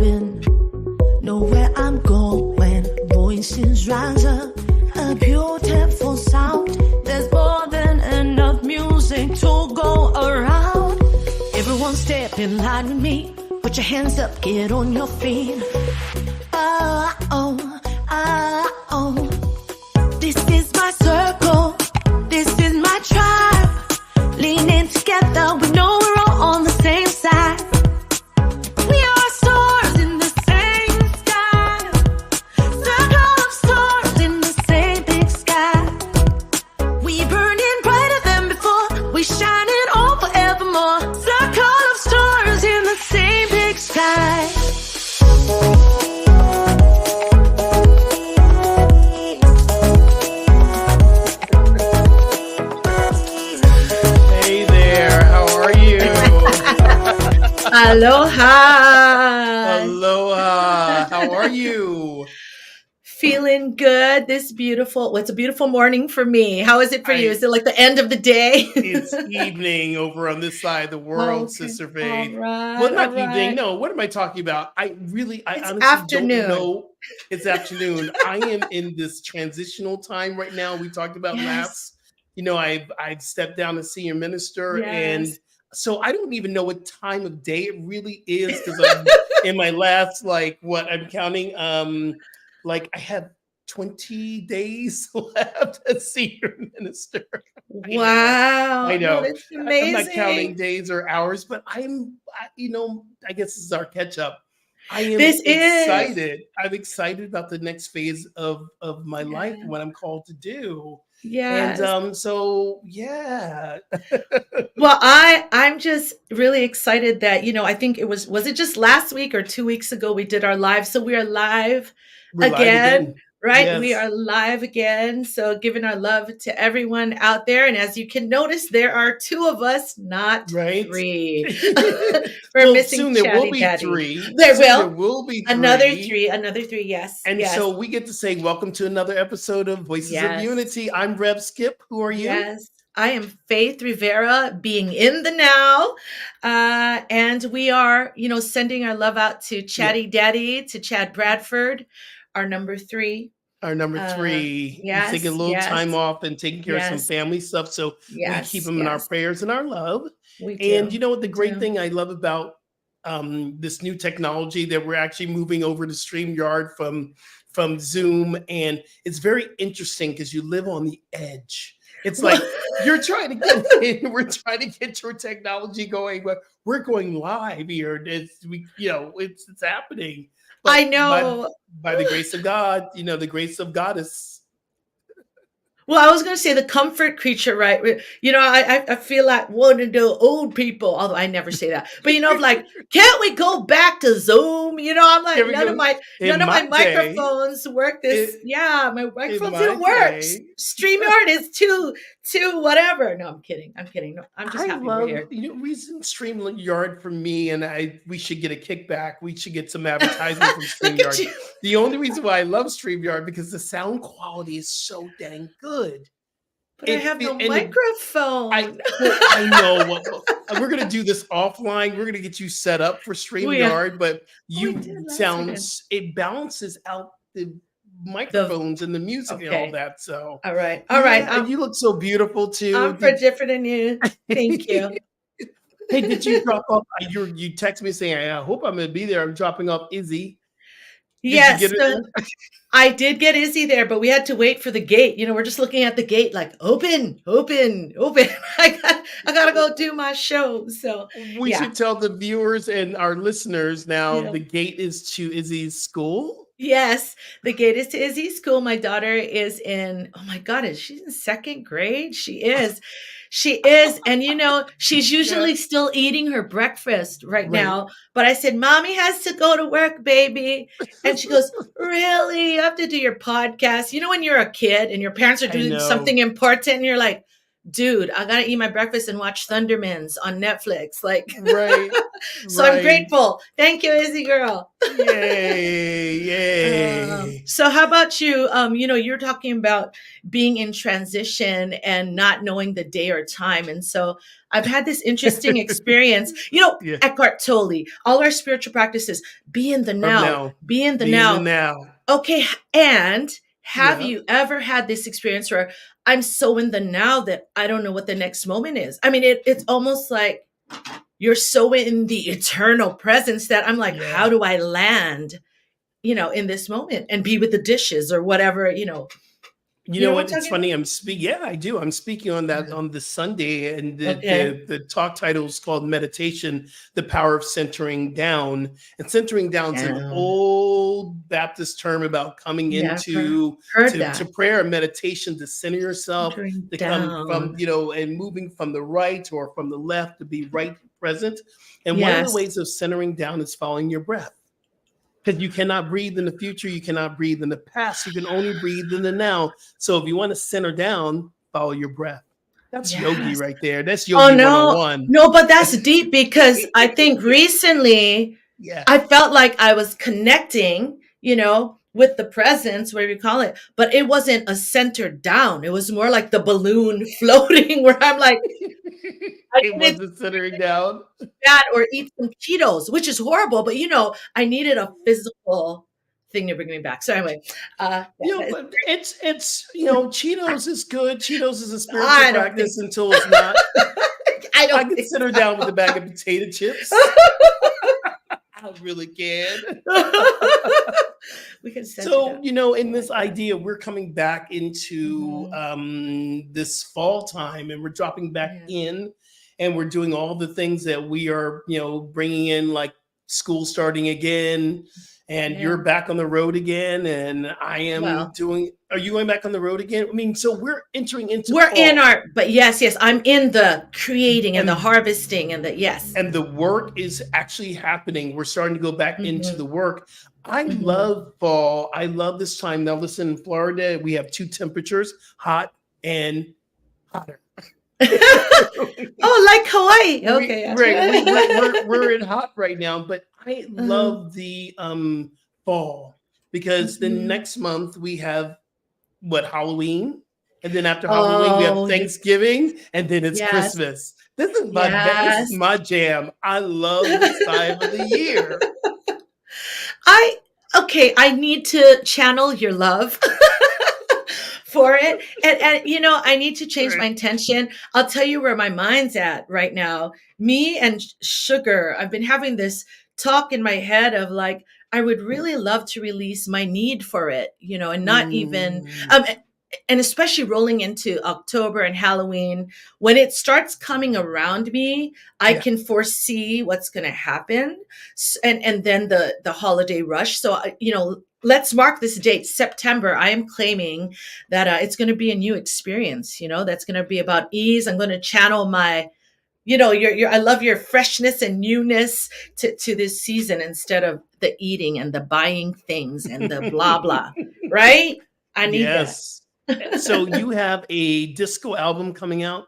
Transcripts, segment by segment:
been, know where I'm going. Voices rise up, a beautiful sound. There's more than enough music to go around. Everyone step in line with me. Put your hands up, get on your feet. Oh, oh, oh, oh. This is my circle. This is my tribe. Leaning together, we know we're all on the same side. We are stars in the same sky. Circle of stars in the same big sky. We burning brighter than before. We shining on forevermore. Circle of stars in the same big sky. Hey there, how are you? Aloha. Aloha, how are you? Feeling good. It's a beautiful morning for me. How is it for you? Is it like the end of the day? It's evening over on this side of the world, Okay. Sister Faith. All right, Well, not all right. evening. No, what am I talking about? I It's honestly afternoon. don't know. It's afternoon. I am in this transitional time right now. We talked about Yes. last. I've stepped down as senior minister, and Yes. so I don't even know what time of day it really is because I'm in my last I'm counting. I have 20 days left as senior minister. Wow. I know. No, that's I'm amazing. not counting days or hours, but I guess this is our catch up. I am excited. I'm excited about the next phase of my life and what I'm called to do. Yes. And so yeah. Well, I'm just really excited that, I think was it just last week or 2 weeks ago we did our live. So we are live We're live again. Right? Yes. We are live again. So giving our love to everyone out there. And as you can notice, there are 2 of us, not Right. 3. We're missing soon there will Chatty be Daddy. 3. There There will be 3. Another 3, yes. And yes. so we get to say welcome to another episode of Voices of Yes. Unity. I'm Rev Skip. Who are you? Yes. I am Faith Rivera, being in the now. And we are, sending our love out to Chatty Daddy, to Chad Bradford, our number 3. Our number 3. yes, He's taking a little yes. time off and taking care of some Yes. family stuff. So Yes, we keep him in our yes. prayers and our love. We do. And you know what the great do. thing I love about this new technology that we're actually moving over to StreamYard from Zoom. And it's very interesting because you live on the edge. It's like you're trying to get in, we're trying to get your technology going, but we're going live here. It's happening. But I know. By the grace of God, the grace of God is. Well, I was going to say the comfort creature, right? I feel like one of the old people, although I never say that, but like, can't we go back to Zoom? I'm like, none of my microphones work this. My microphones didn't work. StreamYard is too whatever. No, I'm kidding. No, I'm just happy we're here. Reason StreamYard for me, and we should get a kickback. We should get some advertisement from StreamYard. The only reason why I love StreamYard because the sound quality is so dang good. But I have no microphone. I know. We're going to do this offline. We're going to get you set up for StreamYard, but it balances out the microphones and the music and all that. So all right. And you look so beautiful too. I'm different than you. Thank you. Hey, did you drop off? You text me saying, I hope I'm going to be there. I'm dropping off Izzy. Yes, I did get Izzy there, but we had to wait for the gate. We're just looking at the gate like open. I gotta go do my show. So we should tell the viewers and our listeners now the gate is to Izzy's school. Yes, the gate is to Izzy's school. My daughter is in, oh my God, she's in 2nd grade? She is. And she's usually still eating her breakfast right now. But I said, Mommy has to go to work, baby. And she goes, really? You have to do your podcast. When you're a kid and your parents are doing something important and you're like, dude, I got to eat my breakfast and watch Thundermans on Netflix. Right. So I'm grateful. Thank you, Izzy girl. Yay. So how about you? You're talking about being in transition and not knowing the day or time. And so I've had this interesting experience. Yeah. Eckhart Tolle, all our spiritual practices, be in the From now, now, be in the be in the now. now. Okay. And have Yeah. you ever had this experience where I'm so in the now that I don't know what the next moment is? I mean, it's almost like you're so in the eternal presence that I'm like, Yeah. how do I land, in this moment and be with the dishes or whatever, You know know what I'm what? It's talking about? funny. Yeah, I do. I'm speaking on that on this Sunday, and Okay. the talk title is called "Meditation: The Power of Centering Down." And centering down is an Down. old Baptist term about coming Yeah, I've into heard to that. prayer and meditation, to center yourself, Centering to come from down. and moving from the right or from the left to be right present. And one of the Yes. ways of centering down is following your breath. Because you cannot breathe in the future, you cannot breathe in the past, you can only breathe in the now. So if you want to center down, follow your breath. That's yogi Yes. right there. That's Oh yogi no. 101. No, but that's deep because I think recently Yeah. I felt like I was connecting, with the presence, whatever you call it, but it wasn't a center down. It was more like the balloon floating where I'm like, I It needed wasn't centering down. that or eat some Cheetos, which is horrible, but I needed a physical thing to bring me back. So anyway, But it's Cheetos is good. Cheetos is a spiritual I don't think practice until it's not. I I don't can think center down with a bag of potato chips. I really can. we can center So, that. in this idea, we're coming back into this fall time, and we're dropping back Yeah. in, and we're doing all the things that we are, bringing in, like school starting again, and Yeah. you're back on the road again, and I am doing. Are you going back on the road again? I mean, so we're entering into We're in fall. but yes, I'm in the creating and the And harvesting and the yes. and the work is actually happening. We're starting to go back into the work. I love fall. I love this time. Now, listen, in Florida, we have two temperatures, hot and hotter. Oh, like Hawaii. Okay. Right. We're in hot right now, but I love the fall because the next month we have Halloween. And then after Halloween, we have Thanksgiving, and then it's Christmas. This is my jam. I love this time of the year. I need to channel your love for it. And I need to change my intention. I'll tell you where my mind's at right now. Me and sugar, I've been having this talk in my head of like, I would really love to release my need for it, and not even, and especially rolling into October and Halloween, when it starts coming around me, I can foresee what's going to happen. And then the holiday rush. So, let's mark this date, September. I am claiming that it's going to be a new experience, that's going to be about ease. I'm going to channel my, I love your freshness and newness to this season instead of the eating and the buying things and the blah, blah, right? I need that. So you have a disco album coming out?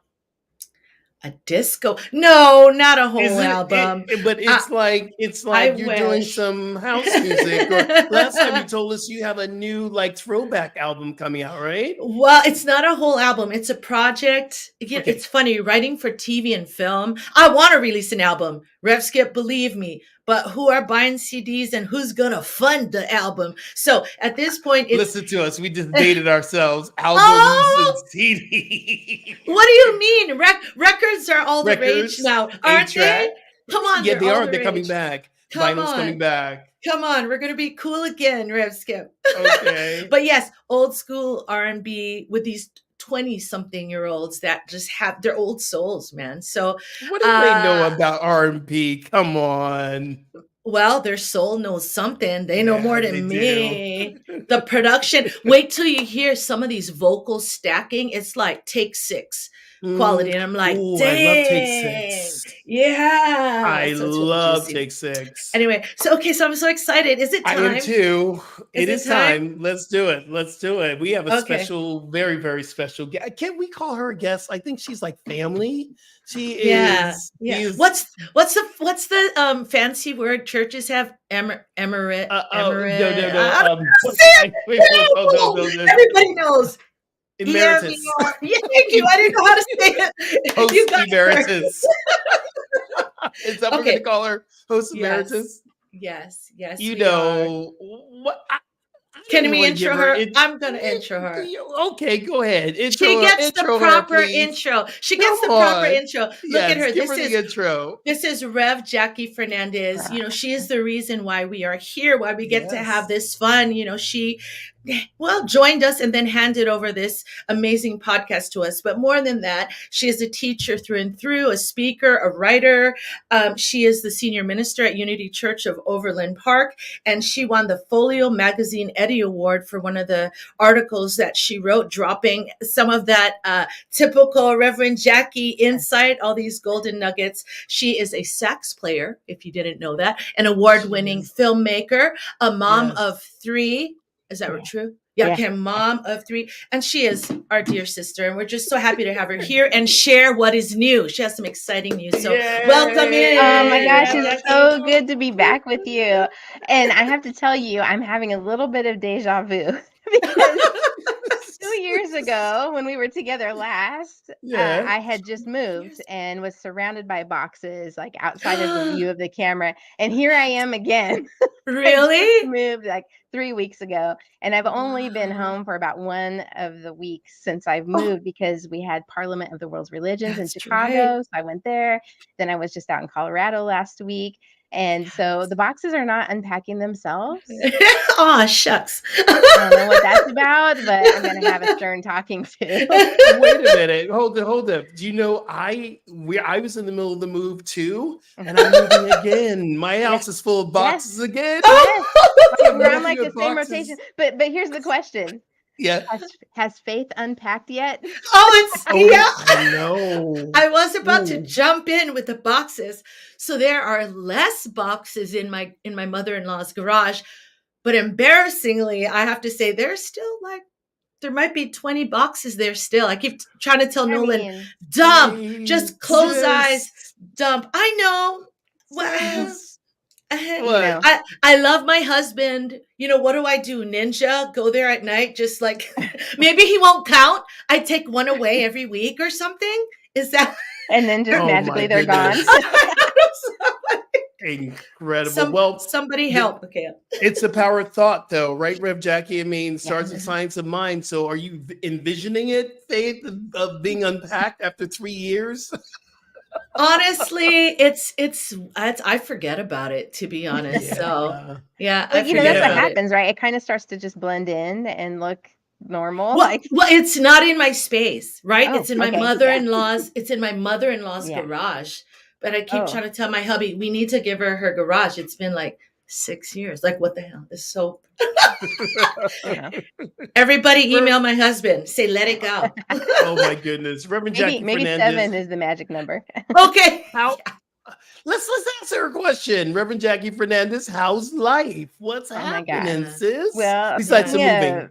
A disco? No, not a whole album. But it's like you're doing some house music. Or last time you told us you have a new throwback album coming out, right? Well, it's not a whole album. It's a project. It's funny, writing for TV and film. I want to release an album. Rev Skip, believe me. But who are buying CDs and who's going to fund the album? So at this point, listen to us. We just dated ourselves. Albums and CDs. What do you mean? Records are all the rage now, aren't they? Come on. Yeah, they are. They're rage. coming back. Vinyl's coming back. Come on, we're gonna be cool again, Rev Skip. Okay. But yes, old school R&B with these 20-something-year-olds that just have their old souls, man. So what do they know about R&B? Come on. Well, their soul knows something. They know more than me. The production. Wait till you hear some of these vocals stacking. It's like take 6. quality. And I'm like, Ooh, I love Take dang, Six. yeah. I So it's really love juicy. Take Six. Anyway, so okay, so I'm so excited. Is it I am time? too. Is It it is time? time. Let's do it. Let's do it. We have a Okay. special, very, very special guest. Can we call her a guest? I think she's like family. She Yeah. is. Yeah. She's. What's the fancy word churches have? Emirate. Oh no no no. I don't know. Say it. Wait, oh, no. Everybody knows. Emeritus. Yeah, thank you. I didn't know how to say it. Host You got it. emeritus. Is that what we're Okay. going to call her? Host Yes. emeritus? Yes. You we are. know what? Can we intro her? I'm gonna intro her. Okay, go ahead. She gets the proper intro. She gets the proper intro. Look at her. Give her the intro. This is Rev Jackie Fernandez. You know, she is the reason why we are here, why we get to have this fun. You know, she joined us and then handed over this amazing podcast to us. But more than that, she is a teacher through and through, a speaker, a writer. She is the senior minister at Unity Church of Overland Park, and she won the Folio Magazine Eddie Award for one of the articles that she wrote, dropping some of that typical Reverend Jackie insight, all these golden nuggets. She is a sax player, if you didn't know that, an award-winning filmmaker, a mom of 3. Is that true? Yeah, okay, mom of 3. And she is our dear sister. And we're just so happy to have her here and share what is new. She has some exciting news. So welcome in. Oh my gosh, it's so good to be back with you. And I have to tell you, I'm having a little bit of deja vu because 2 years ago when we were together last, I had just moved and was surrounded by boxes like outside of the view of the camera. And here I am again. Really? I just moved like 3 weeks ago. And I've only been home for about 1 of the weeks since I've moved because we had Parliament of the World's Religions in Chicago. So I went there. Then I was just out in Colorado last week. And so the boxes are not unpacking themselves. Oh, shucks. I don't know what that's about, but I'm going to have a stern talking to. Wait a minute. Hold it. Do you know I was in the middle of the move too, and I'm moving again. My house is full of boxes again. Yes. We're on like the same rotation. But here's the question. Yeah. Has Faith unpacked yet? I know. I was about to jump in with the boxes. So there are less boxes in my mother-in-law's garage, but embarrassingly, I have to say there's still like there might be 20 boxes there still. I keep trying to tell Nolan, dump, just close eyes, dump. I know. Well, I love my husband. You know, what do I do? Ninja, go there at night, just like maybe he won't count. I take one away every week or something. Is that? And then just magically they're gone. Incredible. Somebody help. Okay. It's the power of thought, though, right, Rev Jackie? I mean, starts with science of mind. So are you envisioning it, Faith, of being unpacked after 3 years? Honestly, it's I forget about it, to be honest. So yeah, well, you know, that's what happens, right? It kind of starts to just blend in and look normal. Well, it's not in my space, right? It's in my mother-in-law's. It's in my mother-in-law's garage. But I keep trying to tell my hubby we need to give her garage. It's been like 6 years. Like, what the hell? It's so. Everybody email my husband. Say, let it go. Oh my goodness, Reverend Jackie maybe Fernandez. 7 is the magic number. Okay. Let's answer a question, Reverend Jackie Fernandez. How's life? What's happening, sis? Well, besides the moving,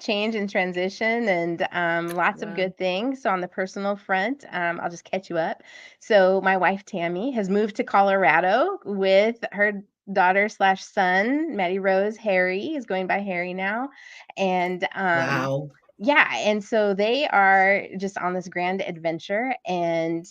change and transition, and lots of good things. So on the personal front, I'll just catch you up. So my wife Tammy has moved to Colorado with her daughter/son, Maddie Rose. Harry is going by Harry now, and and so they are just on this grand adventure, and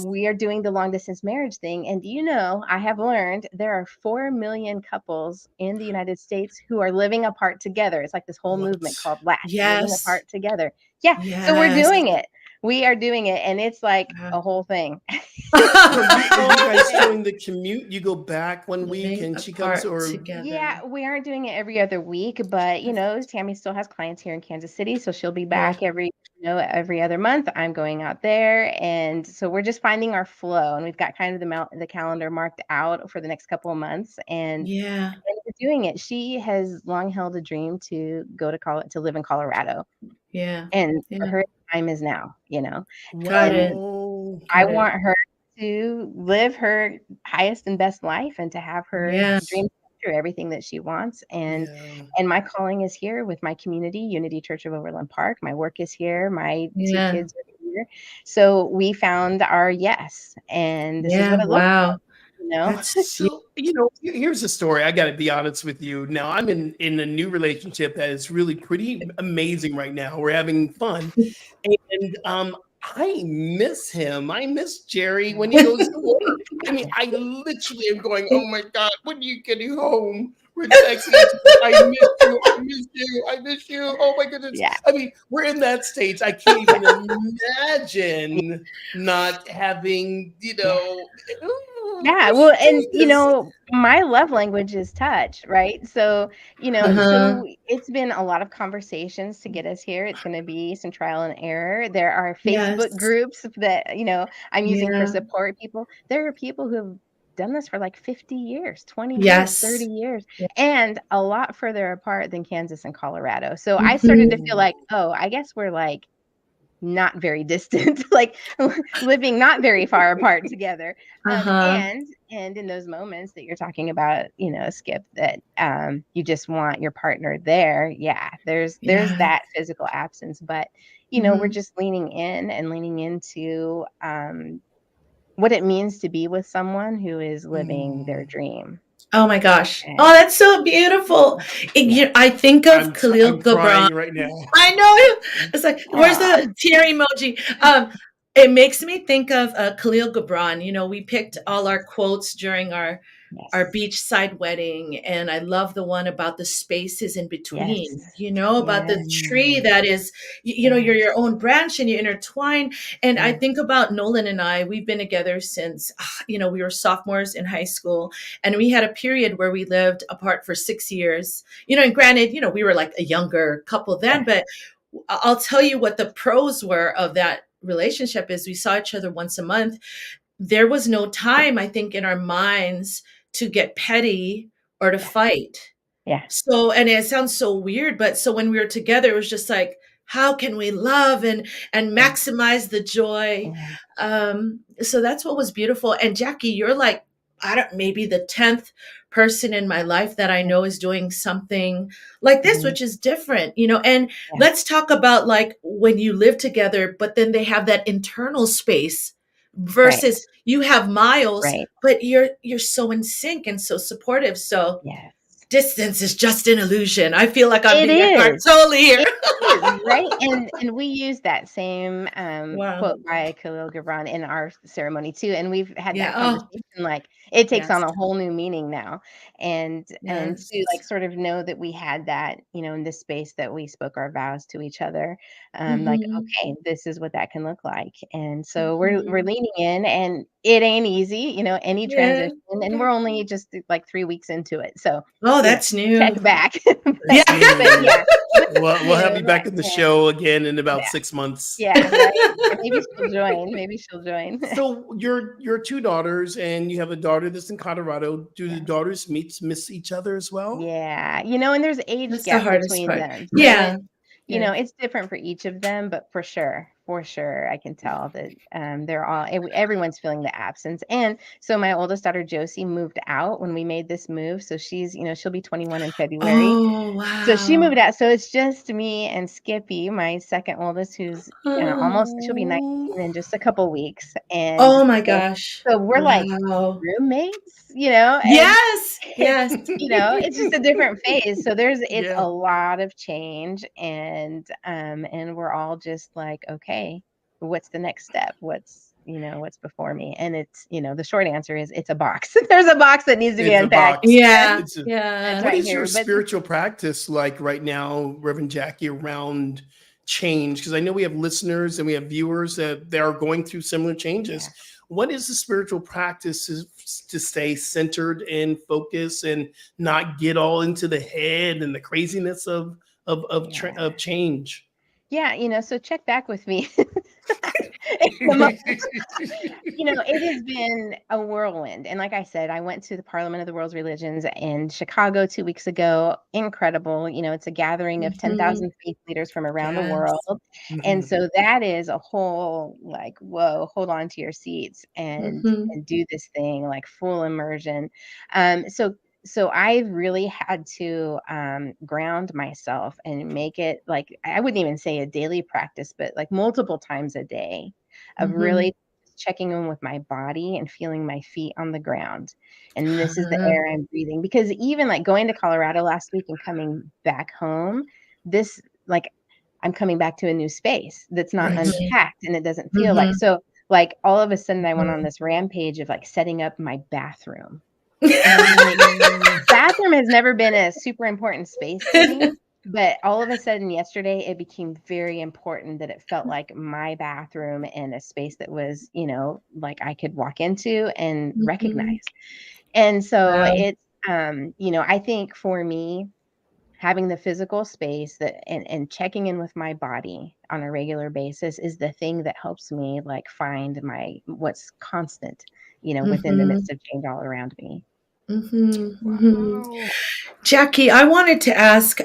we are doing the long distance marriage thing. And you know, I have learned there are 4 million couples in the United States who are living apart together. It's like this whole movement called LAT, living apart together. So we're doing it. We are doing it, and it's like a whole thing. Are you guys doing the commute? You go back 1 week and she comes, or yeah, we aren't doing it every other week, but you know, Tammy still has clients here in Kansas City, so she'll be back every other month. I'm going out there, and so we're just finding our flow, and we've got kind of the calendar marked out for the next couple of months, and we're doing it. She has long held a dream to go to college, to live in Colorado. And for her, time is now, you know. Got And it. Wow. I Got it. want her to live her highest and best life and to have her Yeah. dreams come true, everything that she wants. Yeah. And my calling is here with my community, Unity Church of Overland Park. My work is here. My 2 Yeah. kids are here. So we found our yes, and this is what Yeah. it looks like, Wow. you know. That's So, here's the story. I got to be honest with you. Now, I'm in a new relationship that is really pretty amazing right now. We're having fun. And I miss him. I miss Jerry when he goes to work. I mean, I literally am going, oh my God, when are you getting home? We're texting each other, I miss you, I miss you, I miss you. Oh my goodness. Yeah. I mean, we're in that stage. I can't even imagine not having, Yeah, well, and my love language is touch, right? So, Uh-huh. it's been a lot of conversations to get us here. It's going to be some trial and error. There are Facebook Yes. groups that, I'm using for Yeah. support people. There are people who have done this for like 50 years, 20 years, 30 Yes. years, Yeah. and a lot further apart than Kansas and Colorado. So I started to Mhm. feel like, oh, I guess we're like not very distant, like living not very far apart together. Uh-huh. And in those moments that you're talking about, Skip, that you just want your partner there. Yeah, there's Yeah. that physical absence, but we're Mhm. just leaning in and leaning into what it means to be with someone who is living their dream. Oh my gosh. And Oh, that's so beautiful. I think of Khalil I'm Gibran. crying right now. I know. It's like, where's aw, the tear emoji? It makes me think of Khalil Gibran. We picked all our quotes during our yes, beachside wedding, and I love the one about the spaces in yes, between. About yeah, the tree that is, you're yes, your own branch and you intertwine. And I yes, think about Nolan and I. We've been together since we were sophomores in high school, and we had a period where we lived apart for 6 years. And granted, we were like a younger couple then, yeah, but I'll tell you what the pros were of that relationship is we saw each other once a month. There was no time, I think, in our minds to get petty or to yeah, fight. yeah, So, and it sounds so weird, but so when we were together, it was just like, how can we love and yeah, maximize the joy? yeah. So that's what was beautiful. And Jackie, you're like, I don't, maybe the 10th person in my life that I know is doing something like this, Mhm. which is different, and Yeah, let's talk about like when you live together, but then they have that internal space right, versus you have Miles, right. but you're so in sync and so supportive. So Yes. distance is just an illusion. I feel like I'm It the Eckhart is. Tolle here. It is, right? And we use that same Wow. quote by Khalil Gibran in our ceremony too. And we've had Yeah. that Oh, conversation, like it takes yes. on a whole new meaning now. And Yes. to like sort of know that we had that, in this space that we spoke our vows to each other. Like, Hmm. okay, this is what that can look like. And so we're Hmm. leaning in, and it ain't easy, any Yeah. transition. And we're only just like 3 weeks into it. So, Oh, that's new. check back. Yeah. But yeah, good We'll for have you you. back in the And show again in about yeah, 6 months. yeah, right. And maybe she'll join. Maybe she'll join. So your two daughters, and you have a daughter that's in Colorado. Do the Yeah. daughters miss each other as well? Yeah. And there's age That's the gap hardest between part. them. So Yeah. Yeah. it's different for each of them, but for sure, I can tell that they're all everyone's feeling the absence. And so my oldest daughter Josie moved out when we made this move. So she'll be 21 in February. Oh, So she wow. moved out. So it's just me and Skippy, my second oldest, who's she'll be 19 Oh, in just a couple weeks. And Oh my so, gosh. so we're like Wow. roommates, and Yes. Yes. it's just a different phase. So it's yeah. a lot of change, and we're all just like, okay, what's the next step? What's before me? And it's, the short answer is it's a box. There's a box that needs to be It's a unpacked. box. Yeah. It's a, That's Yeah. what right is your here. But spiritual practice like right now, Reverend Jackie, around change? Because I know we have listeners and we have viewers that they are going through similar changes. yeah, What is the spiritual practice to stay centered and focused and not get all into the head and the craziness of yeah. change? Yeah, so check back with me It has been a whirlwind. And like I said, I went to the Parliament of the World's Religions in Chicago 2 weeks ago. Incredible. It's a gathering of 10,000 faith leaders from around the world. And so that is a whole like, whoa, hold on to your seats and do this thing like full immersion. So I've really had to ground myself and make it like, I wouldn't even say a daily practice, but like multiple times a day of really checking in with my body and feeling my feet on the ground. And this is the air I'm breathing. Because even like going to Colorado last week and coming back home, this like I'm coming back to a new space that's not unpacked, and it doesn't feel like so. Like all of a sudden, I went on this rampage of like setting up my bathroom. Bathroom has never been a super important space to me, but all of a sudden yesterday it became very important that it felt like my bathroom and a space that was, like I could walk into and recognize. And so it's, I think for me, having the physical space that and checking in with my body on a regular basis is the thing that helps me like find what's constant, within the midst of change all around me. Wow. Jackie, I wanted to ask,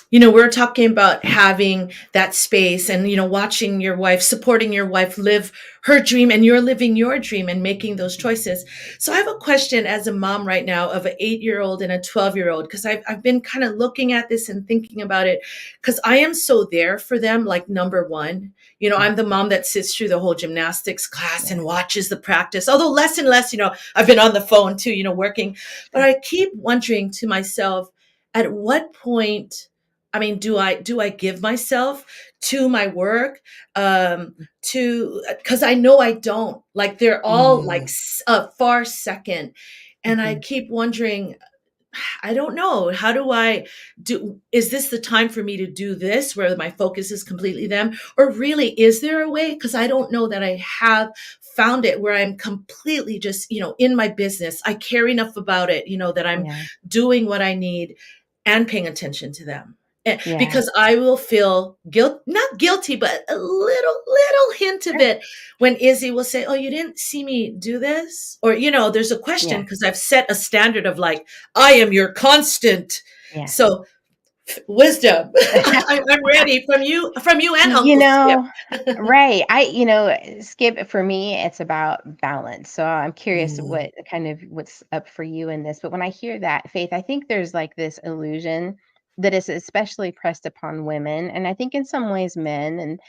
we're talking about having that space and, watching your wife, supporting your wife live her dream, and you're living your dream and making those choices. So I have a question as a mom right now of an 8-year-old and a 12-year-old, because I've been kind of looking at this and thinking about it, because I am so there for them. Like, number one, I'm the mom that sits through the whole gymnastics class and watches the practice, although less and less, I've been on the phone too, working, but I keep wondering to myself, at what point, do I give myself to my work, because I know I don't, like, they're all like a far second. And I keep wondering, I don't know, how do I is this the time for me to do this where my focus is completely them? Or really, is there a way? Because I don't know that I have found it where I'm completely just, in my business. I care enough about it, that I'm doing what I need and paying attention to them. Because I will feel not guilty, but a little hint of it when Izzy will say, "Oh, you didn't see me do this," or there's a question, because I've set a standard of like, I am your constant. So wisdom, I'm ready from you and Uncle Skip. Right. Skip, for me, it's about balance. So I'm curious what's up for you in this. But when I hear that, Faith, I think there's like this illusion that is especially pressed upon women, and I think in some ways men,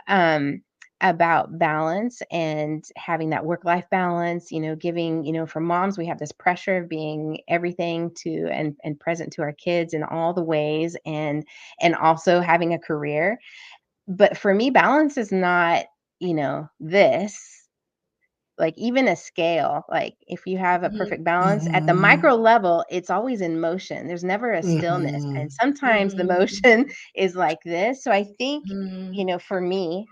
and about balance and having that work-life balance, giving, for moms, we have this pressure of being everything to and present to our kids in all the ways, and also having a career. But for me, balance is not, this. Like even a scale, like if you have a perfect balance at the micro level, it's always in motion. There's never a stillness. And sometimes the motion is like this. So I think, for me,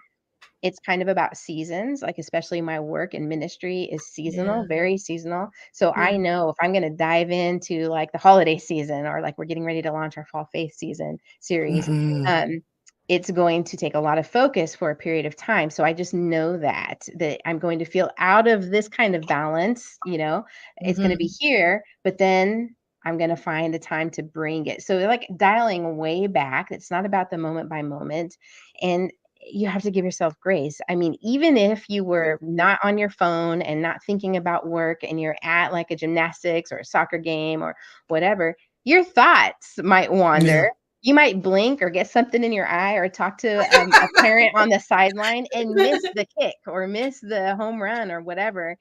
it's kind of about seasons, like especially my work and ministry is seasonal, very seasonal. So I know if I'm going to dive into like the holiday season, or like we're getting ready to launch our fall faith season series, it's going to take a lot of focus for a period of time. So I just know that I'm going to feel out of this kind of balance, it's going to be here, but then I'm going to find the time to bring it. So like dialing way back, it's not about the moment by moment. And you have to give yourself grace. Even if you were not on your phone and not thinking about work, and you're at like a gymnastics or a soccer game or whatever, your thoughts might wander. You might blink or get something in your eye or talk to a parent on the sideline and miss the kick or miss the home run or whatever.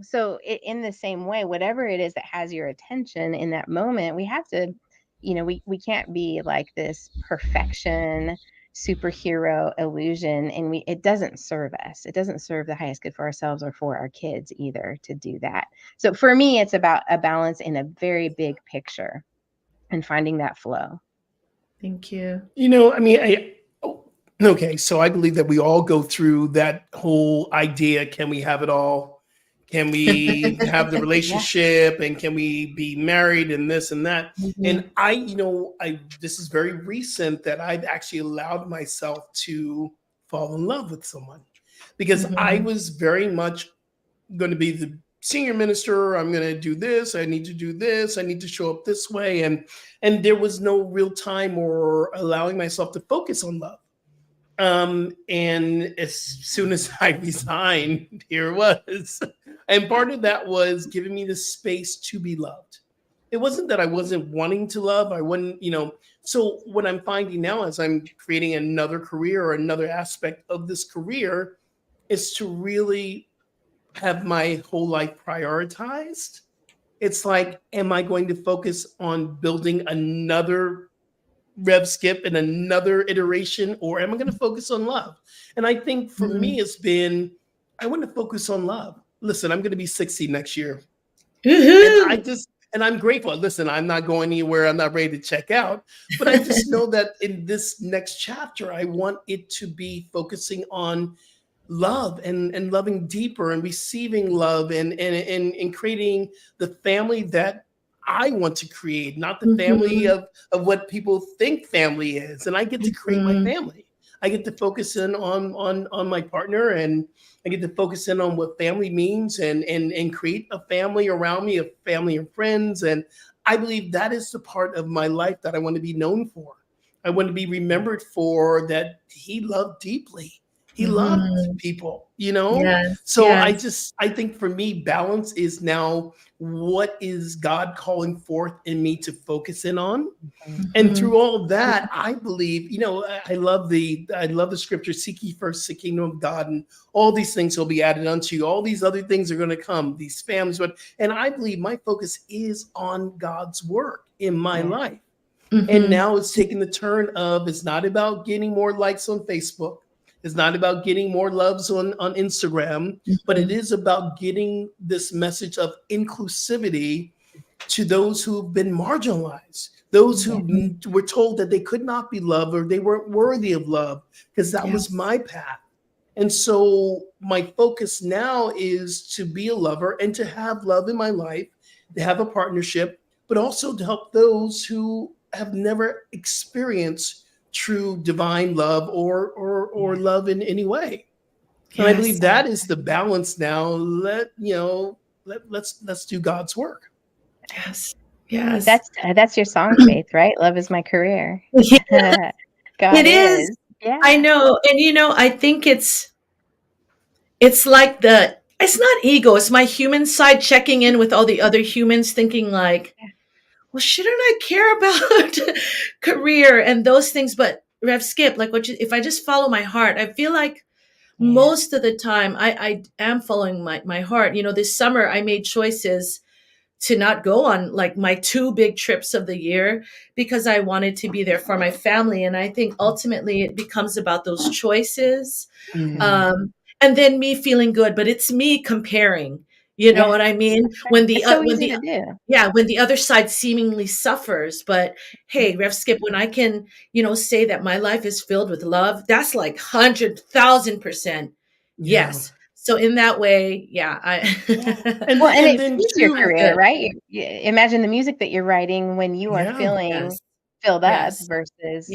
So in the same way, whatever it is that has your attention in that moment, we have to, we can't be like this perfection superhero illusion, and it doesn't serve us. It doesn't serve the highest good for ourselves or for our kids either to do that. So for me, it's about a balance in a very big picture and finding that flow. Thank you. Okay, so I believe that we all go through that whole idea. Can we have it all? Can we have the relationship, and can we be married and this and that? And this is very recent that I've actually allowed myself to fall in love with someone, because I was very much going to be the senior minister. I'm going to do this. I need to do this. I need to show up this way. And there was no real time or allowing myself to focus on love. And as soon as I resigned, here it was. And part of that was giving me the space to be loved. It wasn't that I wasn't wanting to love. I wouldn't, so what I'm finding now as I'm creating another career or another aspect of this career is to really have my whole life prioritized. It's like, am I going to focus on building another Rev Skip in another iteration, or am I going to focus on love? And I think for me, it's been, I want to focus on love. Listen, I'm going to be 60 next year. And I'm grateful. Listen, I'm not going anywhere. I'm not ready to check out, but I just know that in this next chapter, I want it to be focusing on love and loving deeper and receiving love and creating the family that I want to create, not the family of what people think family is. And I get to create my family. I get to focus in on my partner, and I get to focus in on what family means and create a family around me, a family of friends. And I believe that is the part of my life that I want to be known for. I want to be remembered for that he loved deeply. He loved people, Yes, So yes. I think for me, balance is now, what is God calling forth in me to focus in on? And through all of that, I believe, I love the scripture, seek ye first the kingdom of God, and all these things will be added unto you. All these other things are going to come, these families. And I believe my focus is on God's work in my life. And now it's taking the turn of, it's not about getting more likes on Facebook. It's not about getting more loves on Instagram, but it is about getting this message of inclusivity to those who've been marginalized, those who were told that they could not be loved or they weren't worthy of love, because that was my path. And so my focus now is to be a lover and to have love in my life, to have a partnership, but also to help those who have never experienced true divine love or love in any way. And I believe that is the balance now. Let's do God's work. Yes. That's your song, Faith, right? Love is my career. Yeah. God it is. Yeah. I know. And I think it's like it's not ego, it's my human side checking in with all the other humans, thinking like, well, shouldn't I care about career and those things? But Rev Skip, like if I just follow my heart, I feel like most of the time I am following my heart. This summer I made choices to not go on like my 2 big trips of the year because I wanted to be there for my family. And I think ultimately it becomes about those choices. And then me feeling good, but it's me comparing. You know what I mean? When the it's so easy to do. when the other side seemingly suffers, but hey, Rev Skip, when I can, say that my life is filled with love, that's like 100,000%. Yes. So in that way, and it feeds your career, right? You imagine the music that you're writing when you are feeling filled up versus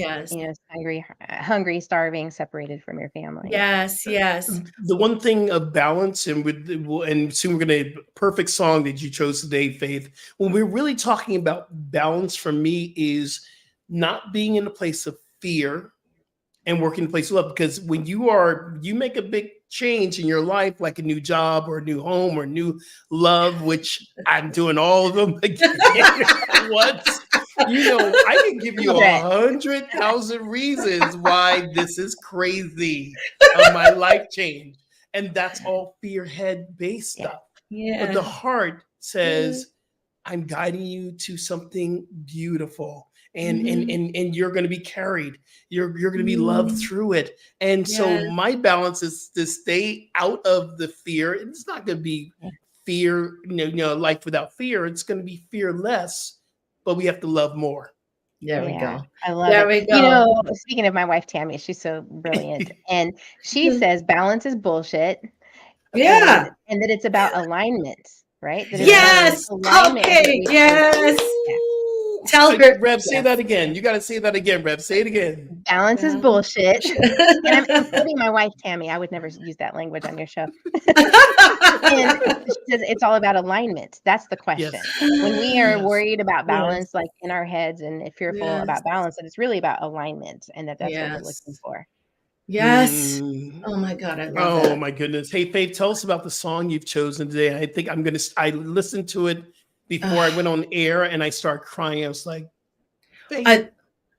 hungry, starving, separated from your family. Yes. The one thing of balance, and soon we're going to perfect song that you chose today, Faith. When we're really talking about balance, for me, is not being in a place of fear and working in a place of love. Because when you make a big change in your life, like a new job or a new home or new love, which I'm doing all of them again once. I can give you 100,000 reasons why this is crazy of my life change. And that's all fear head based stuff. But the heart says, I'm guiding you to something beautiful. And you're going to be carried. You're going to be loved through it. And so my balance is to stay out of the fear. It's not going to be fear, life without fear. It's going to be fearless, but we have to love more. There we go. I love it. We go. Speaking of my wife, Tammy, she's so brilliant. And she says balance is bullshit. Yeah. And that it's about alignment, right? That yes. alignment Okay. Yes. Tell her. Rev, say that again. You got to say that again, Rev. Say it again. Balance is bullshit. And I'm quoting my wife, Tammy. I would never use that language on your show. And she says it's all about alignment. That's the question. Yes. When we are worried about balance, like in our heads and fearful about balance, that it's really about alignment, and that's what we're looking for. Yes. Oh my God, I love it. Oh my goodness. Hey, Faith, tell us about the song you've chosen today. I think I listened to it before I went on air, and I started crying. I was like,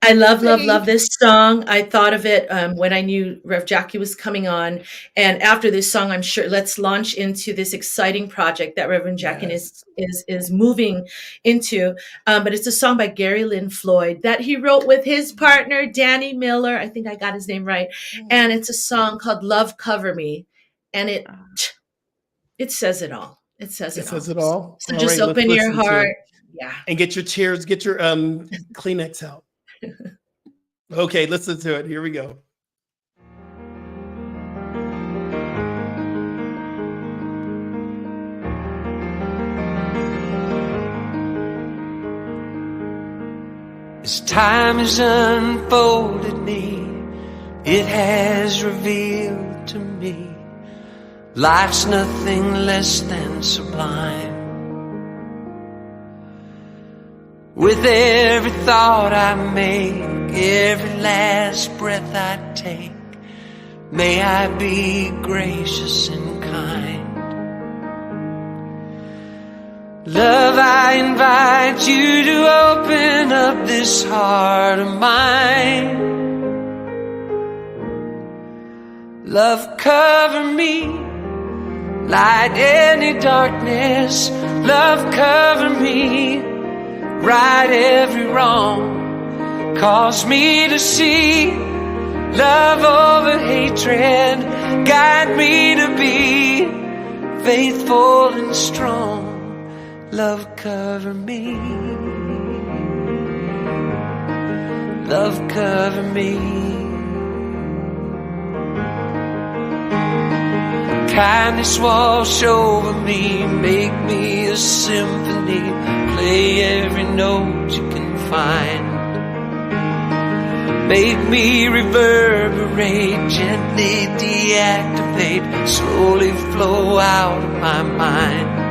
I love this song. I thought of it when I knew Rev Jackie was coming on. And after this song, I'm sure let's launch into this exciting project that Reverend Jackie is moving into. But it's a song by Gary Lynn Floyd that he wrote with his partner, Danny Miller. I think I got his name right. And it's a song called Love Cover Me. And it says it all. It says it all. So just open your heart. Yeah. And get your tears, get your Kleenex out. Okay, listen to it. Here we go. As time has unfolded me, it has revealed to me life's nothing less than sublime. With every thought I make, every last breath I take, may I be gracious and kind. Love, I invite you to open up this heart of mine. Love, cover me, light any darkness. Love, cover me, right every wrong, cause me to see love over hatred, guide me to be faithful and strong. Love, cover me, love, cover me. Kindness wash over me, make me a symphony, play every note you can find. Make me reverberate, gently deactivate, slowly flow out of my mind.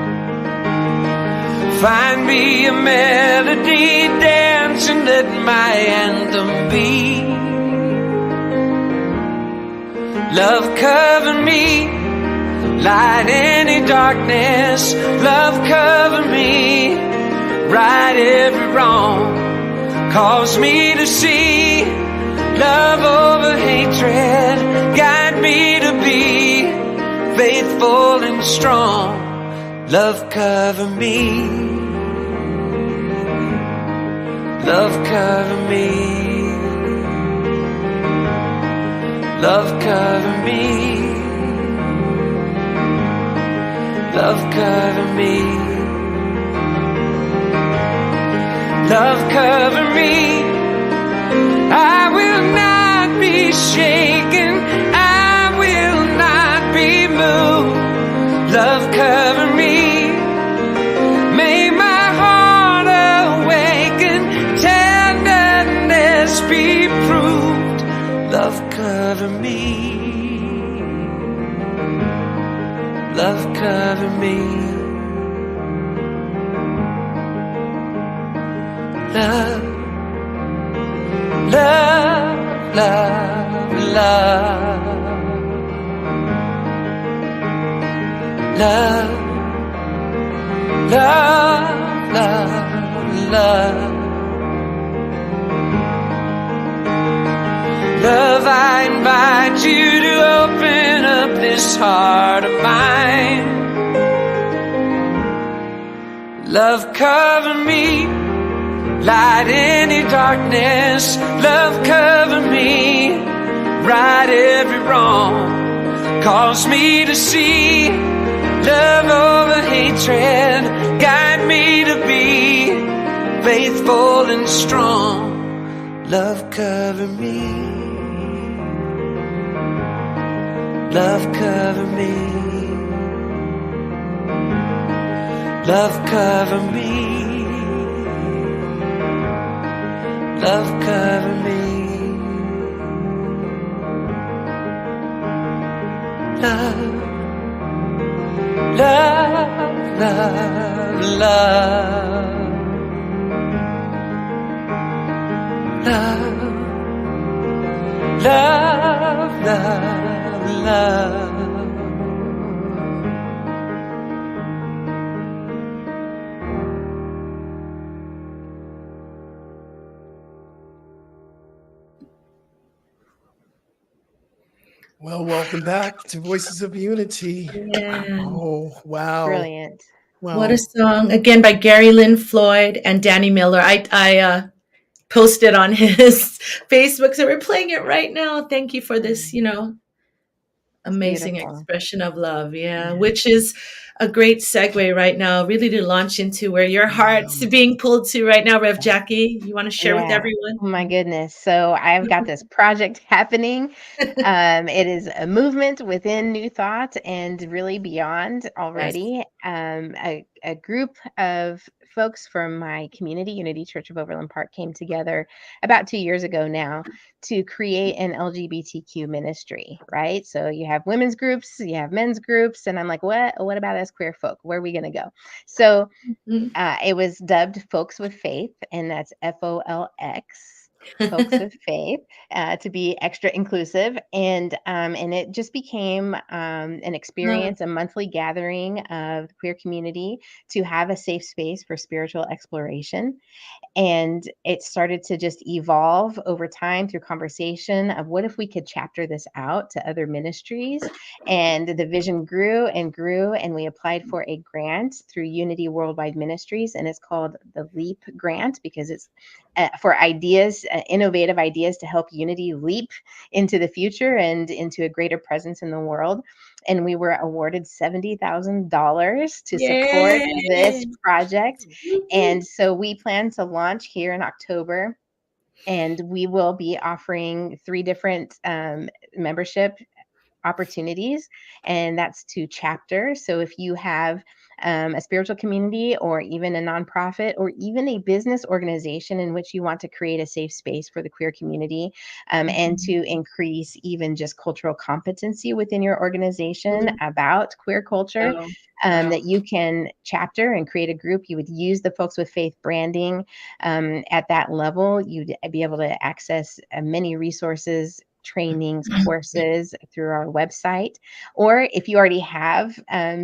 Find me a melody, dance and let my anthem be. Love, cover me, light any darkness. Love, cover me, right every wrong, cause me to see love over hatred, guide me to be faithful and strong. Love, cover me, love, cover me, love, cover me, love, cover me, love, cover me. I will not be shaken, I will not be moved. Love, cover me, may my heart awaken, tenderness be proved. Love, cover me, love, cover me, love, love, love, love, love, love, love, love. Love, I invite you to open up this heart of mine. Love, cover me, light any darkness. Love, cover me, right every wrong, cause me to see love over hatred, guide me to be faithful and strong. Love, cover me, love, cover me, love, cover me, love cover me. Love, love, love, love, love, love, love, love. Well, welcome back to Voices of Unity. Yeah. Oh, wow. Brilliant. Wow. What a song. Again, by Gary Lynn Floyd and Danny Miller. I posted on his Facebook, so we're playing it right now. Thank you for this, amazing beautiful. expression of love. Yeah, which is a great segue right now, really to launch into where your heart's being pulled to right now. Rev Jackie, you want to share with everyone? Oh my goodness. So I've got this project happening. It is a movement within New Thought and really beyond already. A group of folks from my community, Unity Church of Overland Park, came together about 2 years ago now to create an LGBTQ ministry, right? So you have women's groups, you have men's groups, and I'm like, what about us queer folk? Where are we going to go? So it was dubbed Folks with Faith, and that's FOLX, Folks with Faith, to be extra inclusive. And it just became an experience, a monthly gathering of the queer community to have a safe space for spiritual exploration. And it started to just evolve over time through conversation of what if we could chapter this out to other ministries. And the vision grew and grew, and we applied for a grant through Unity Worldwide Ministries, and it's called the LEAP grant because it's for ideas, innovative ideas to help Unity leap into the future and into a greater presence in the world. And we were awarded $70,000 to support this project. And so we plan to launch here in October, and we will be offering 3 different membership opportunities, and that's to chapter. So if you have a spiritual community or even a nonprofit or even a business organization in which you want to create a safe space for the queer community, and to increase even just cultural competency within your organization about queer culture, that you can chapter and create a group. You would use the Folks with Faith branding at that level. You'd be able to access many resources, trainings, courses through our website. Or if you already have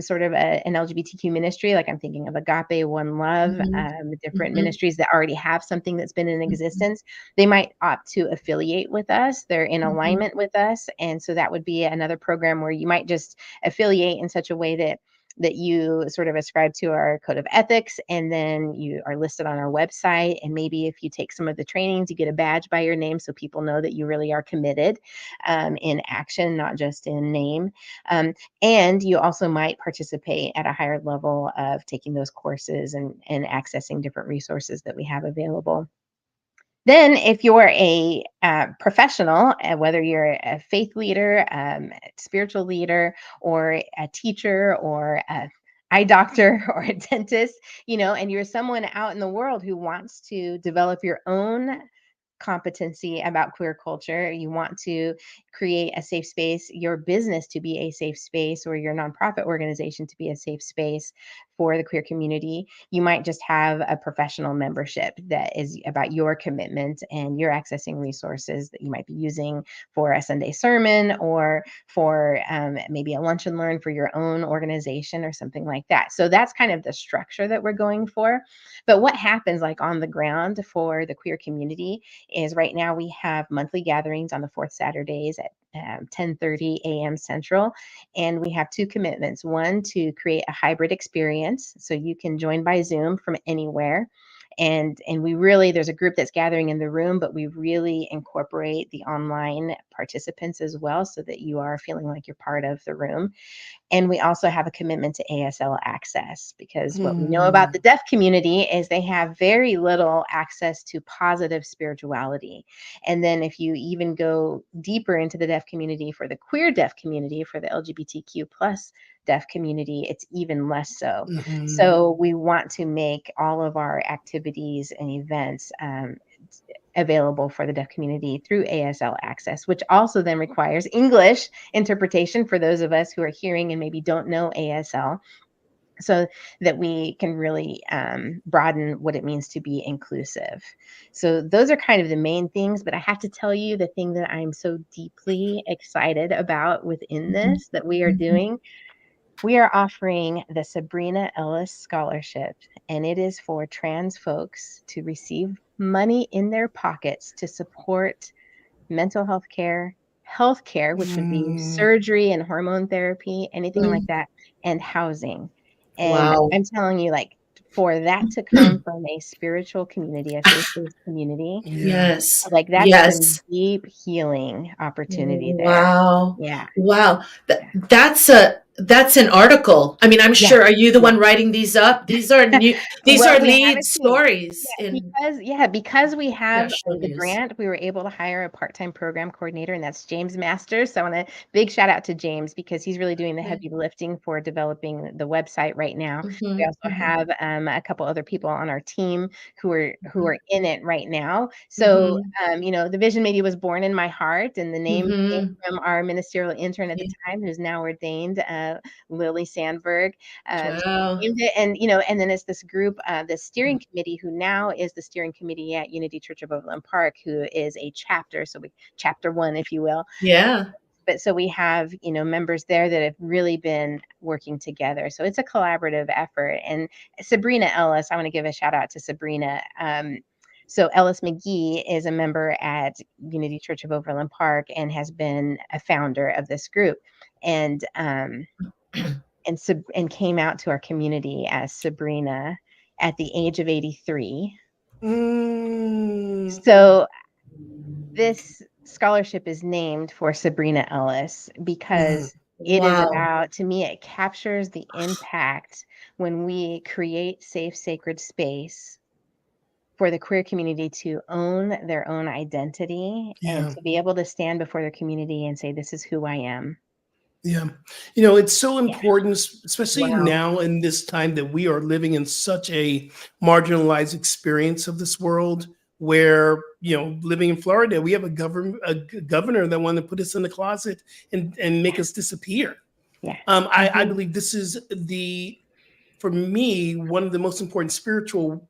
sort of an LGBTQ ministry, like I'm thinking of Agape, One Love, different ministries that already have something that's been in existence, they might opt to affiliate with us. They're in alignment with us. And so that would be another program where you might just affiliate in such a way that you sort of ascribe to our code of ethics, and then you are listed on our website. And maybe if you take some of the trainings, you get a badge by your name so people know that you really are committed in action, not just in name. And you also might participate at a higher level of taking those courses and accessing different resources that we have available. Then, if you're a professional, whether you're a faith leader, spiritual leader, or a teacher, or a eye doctor, or a dentist, and you're someone out in the world who wants to develop your own competency about queer culture, you want to create a safe space, your business to be a safe space, or your nonprofit organization to be a safe space for the queer community, you might just have a professional membership that is about your commitment, and you're accessing resources that you might be using for a Sunday sermon, or for maybe a lunch and learn for your own organization or something like that. So that's kind of the structure that we're going for. But what happens like on the ground for the queer community is right now we have monthly gatherings on the 4th Saturdays at 10:30 a.m. Central. And we have 2 commitments. One, to create a hybrid experience, so you can join by Zoom from anywhere. And we really, there's a group that's gathering in the room, but we really incorporate the online participants as well, so that you are feeling like you're part of the room. And we also have a commitment to ASL access, because what we know about the deaf community is they have very little access to positive spirituality. And then if you even go deeper into the deaf community, for the queer deaf community, for the LGBTQ plus deaf community, it's even less so. So we want to make all of our activities and events available for the deaf community through ASL access, which also then requires English interpretation for those of us who are hearing and maybe don't know ASL, so that we can really broaden what it means to be inclusive. So those are kind of the main things, but I have to tell you the thing that I'm so deeply excited about within this that we are doing. We are offering the Sabrina Ellis Scholarship, and it is for trans folks to receive money in their pockets to support mental health care, which would be surgery and hormone therapy, anything like that, and housing. And Wow. I'm telling you, like, for that to come from a spiritual community, a faith-based community, Yes. like that's Yes. some deep healing opportunity there. Wow. Yeah. Wow. That's an article. I mean, I'm sure. Are you the one writing these up? These are new. These Well, are we have a lead team. stories. Because we have National the news. grant, we were able to hire a part-time program coordinator, and that's James Masters. So I want to big shout out to James because he's really doing the heavy lifting for developing the website right now. We also have a couple other people on our team who are in it right now. So the vision maybe was born in my heart, and the name came from our ministerial intern at the time, who's now ordained, Lily Sandberg. Wow. And then it's this group, the steering committee, who now is the steering committee at Unity Church of Overland Park, who is a chapter, chapter 1, if you will. Yeah. But so we have, members there that have really been working together. So it's a collaborative effort. And Sabrina Ellis, I want to give a shout out to Sabrina. So Ellis McGee is a member at Unity Church of Overland Park and has been a founder of this group. And came out to our community as Sabrina at the age of 83. So this scholarship is named for Sabrina Ellis because it is about, to me, it captures the impact when we create safe, sacred space for the queer community to own their own identity and to be able to stand before their community and say, this is who I am. Yeah. It's so important, especially now in this time that we are living in such a marginalized experience of this world where, living in Florida, we have a governor that wanted to put us in the closet and make us disappear. Yeah. I believe this is for me, one of the most important spiritual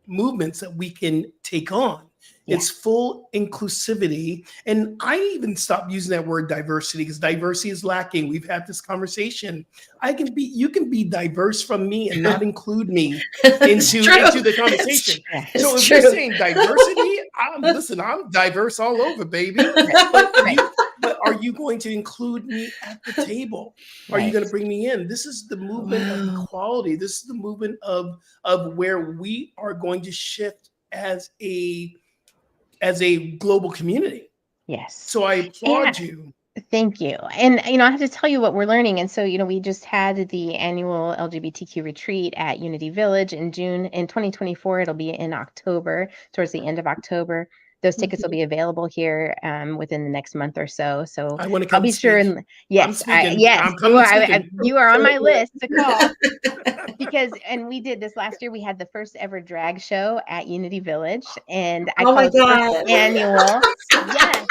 movements that we can take on. It's full inclusivity. And I even stopped using that word diversity because diversity is lacking. We've had this conversation. You can be diverse from me and not include me into the conversation. So if you're saying diversity, I'm diverse all over, baby. But are you going to include me at the table? Are you going to bring me in? This is the movement of equality. This is the movement of where we are going to shift as a global community. Yes. So I applaud you. Thank you. And, I have to tell you what we're learning. And so, we just had the annual LGBTQ retreat at Unity Village in June. In 2024, it'll be in October, towards the end of October. Those tickets will be available here within the next month or so. So I want to come. I'll be sure. And yes, I'm coming. You are on my list to call. And we did this last year. We had the first ever drag show at Unity Village, and I called it the first annual. Yes,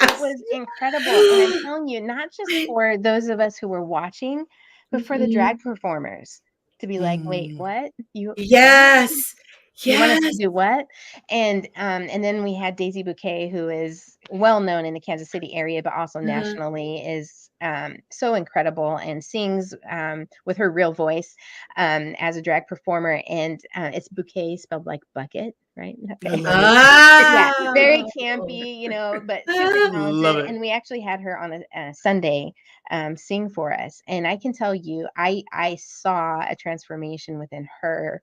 it was incredible. And I'm telling you, not just for those of us who were watching, but for the drag performers to be like, wait, what? You want us to do what? And then we had Daisy Bouquet, who is well known in the Kansas City area, but also nationally, is so incredible and sings with her real voice as a drag performer. And it's Bouquet spelled like bucket, right? Okay. Yeah, very campy, but super talented. And we actually had her on a Sunday sing for us. And I can tell you, I saw a transformation within her,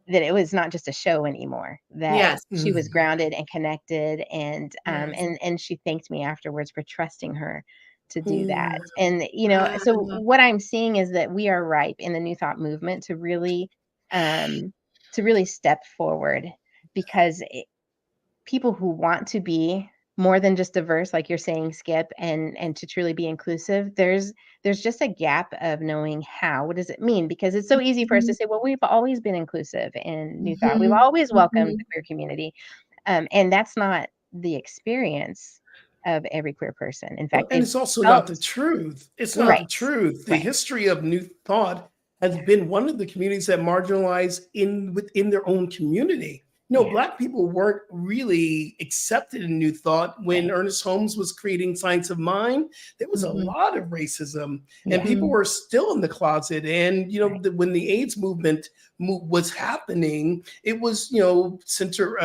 that it was not just a show anymore, that she was grounded and connected, and she thanked me afterwards for trusting her to do that. And so what I'm seeing is that we are ripe in the New Thought movement to really step forward, because people who want to be more than just diverse, like you're saying, Skip, and to truly be inclusive, there's just a gap of knowing what does it mean? Because it's so easy for us to say, well, we've always been inclusive in New Thought. We've always welcomed the queer community. And that's not the experience of every queer person. In Well, fact, and it it's also not the helps. truth. It's not the Right. truth. The Right. history of New Thought has been one of the communities that marginalized within their own community. Yeah. Black people weren't really accepted in New Thought when Right. Ernest Holmes was creating Science of Mind. There was a lot of racism, and Yeah. people were still in the closet. And Right. when the AIDS movement was happening, it was Center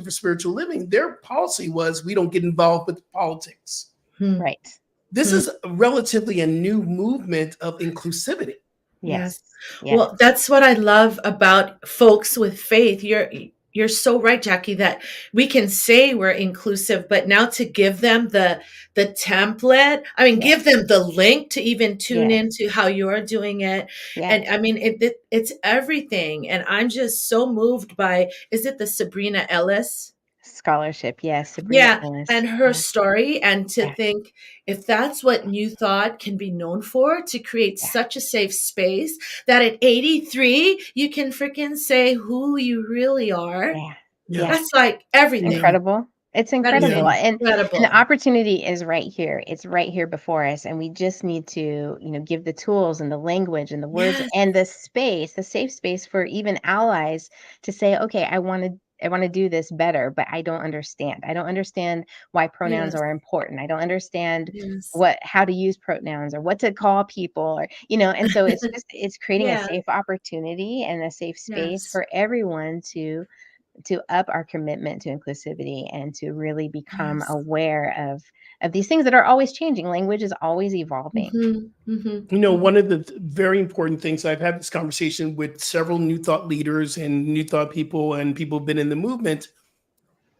for Spiritual Living. Their policy was we don't get involved with politics. Right. This is relatively a new movement of inclusivity. Yes. Well, that's what I love about folks with faith. You're so right, Jackie, that we can say we're inclusive, but now to give them the template, I mean, give them the link to even tune into how you're doing it. And I mean, it's everything. And I'm just so moved by, is it the Sabrina Ellis Scholarship? Yes. Sabrina Ellis. and her story, and to think if that's what New Thought can be known for, to create such a safe space that at 83 you can freaking say who you really are. That's like everything. Incredible. It's incredible. And incredible. the opportunity is right here. It's right here before us. And we just need to, give the tools and the language and the words and the space, the safe space for even allies to say, okay, I want to do this better, but I don't understand. I don't understand why pronouns are important. I don't understand how to use pronouns or what to call people, or, and so it's creating a safe opportunity and a safe space for everyone to up our commitment to inclusivity and to really become aware of these things that are always changing. Language is always evolving. One of the very important things, I've had this conversation with several New Thought leaders and New Thought people and people who've been in the movement.